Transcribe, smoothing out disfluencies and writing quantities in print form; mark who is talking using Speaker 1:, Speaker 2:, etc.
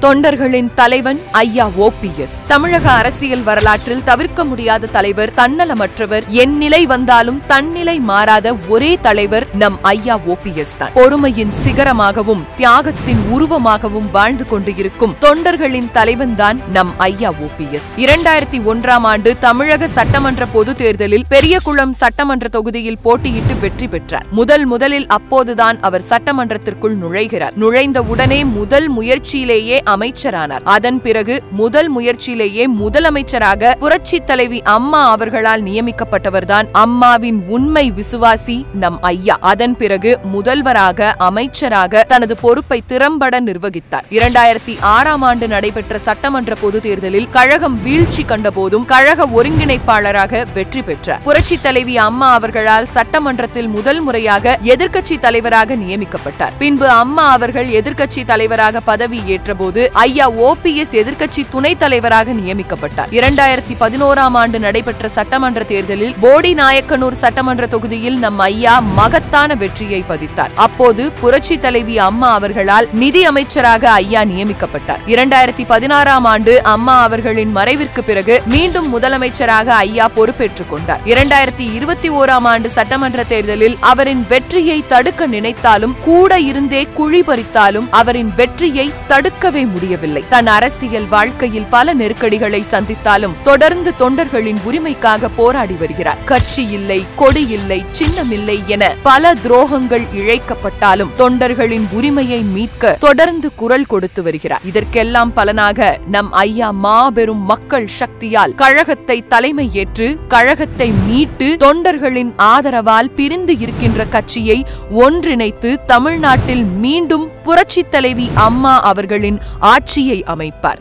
Speaker 1: தொண்டர்களின் தலைவன் ஐயா ஓபிஎஸ். தமிழக அரசியல் வரலாற்றில் தவிர்க்க முடியாத தலைவர், தன்னலமற்றவர், என் நிலை வந்தாலும் தன்னிலை மாறாத ஒரே தலைவர் நம் ஐயா ஓபிஎஸ் தான். பொறுமையின் சிகரமாகவும் தியாகத்தின் உருவமாகவும் வாழ்ந்து கொண்டு இருக்கும் தொண்டர்களின் தலைவன் தான் நம் ஐயா ஓபிஎஸ். 2001ஆம் ஆண்டு தமிழக சட்டமன்ற பொது தேர்தலில் பெரியகுளம் சட்டமன்ற தொகுதியில் போட்டியிட்டு வெற்றி பெற்றார். முதலில் அப்போதுதான் அவர் சட்டமன்றத்திற்குள் நுழைகிறார். நுழைந்த உடனே முதல் முயற்சியிலேயே அமைச்சரானார். அதன் பிறகு முதல் முயற்சியிலேயே முதலமைச்சராக புரட்சி தலைவி அம்மா அவர்களால் நியமிக்கப்பட்டவர்தான் அம்மாவின் உண்மை விசுவாசி நம் ஐயா. அதன் பிறகு முதல்வராக, அமைச்சராக தனது பொறுப்பை திறம்பட நிர்வகித்தார். 2006ஆம் ஆண்டு நடைபெற்ற சட்டமன்ற பொது தேர்தலில் கழகம் வீழ்ச்சி கண்டபோதும் கழக ஒருங்கிணைப்பாளராக வெற்றி பெற்றார். புரட்சி தலைவி அம்மா அவர்களால் சட்டமன்றத்தில் முதல் முறையாக எதிர்க்கட்சி தலைவராக நியமிக்கப்பட்டார். பின்பு அம்மா அவர்கள் எதிர்க்கட்சி தலைவராக பதவி ஏற்றபோது ஐயா ஓபிஎஸ் எதிர்க்கட்சி துணைத் தலைவராக நியமிக்கப்பட்டார். 2011ஆம் ஆண்டு நடைபெற்ற சட்டமன்ற தேர்தலில் போடி நாயக்கனூர் சட்டமன்ற தொகுதியில் நம் ஐயா மகத்தான வெற்றியை பதித்தார். அப்போது புரட்சி தலைவி அம்மா அவர்களால் நிதி அமைச்சராக ஐயா நியமிக்கப்பட்டார். 2016ஆம் ஆண்டு அம்மா அவர்களின் மறைவிற்கு பிறகு மீண்டும் முதலமைச்சராக ஐயா பொறுப்பேற்றுக் கொண்டார். 2021ஆம் ஆண்டு சட்டமன்ற தேர்தலில் அவரின் வெற்றியை தடுக்க நினைத்தாலும், கூட இருந்தே குழி பறித்தாலும் அவரின் வெற்றியை தடுக்கவே முடியவில்லை. தன் அரசியல் வாழ்க்கையில் பல நெருக்கடிகளை சந்தித்தாலும் தொடர்ந்து தொண்டர்களின் உரிமைக்காக போராடி வருகிறார். கட்சி இல்லை, கொடி இல்லை, சின்னம் இல்லை என பல துரோகங்கள் இழைக்கப்பட்டாலும் தொண்டர்களின் உரிமையை மீட்க தொடர்ந்து குரல் கொடுத்து வருகிறார். இதற்கெல்லாம் பலனாக நம் ஐயா மாபெரும் மக்கள் சக்தியால் கழகத்தை தலைமை ஏற்று கழகத்தை மீட்டு தொண்டர்களின் ஆதரவால் பிரிந்து இருக்கின்ற கட்சியை ஒன்றிணைத்து தமிழ்நாட்டில் மீண்டும் புரட்சி தலைவி அம்மா அவர்களின் ஆட்சியை அமைப்பார்.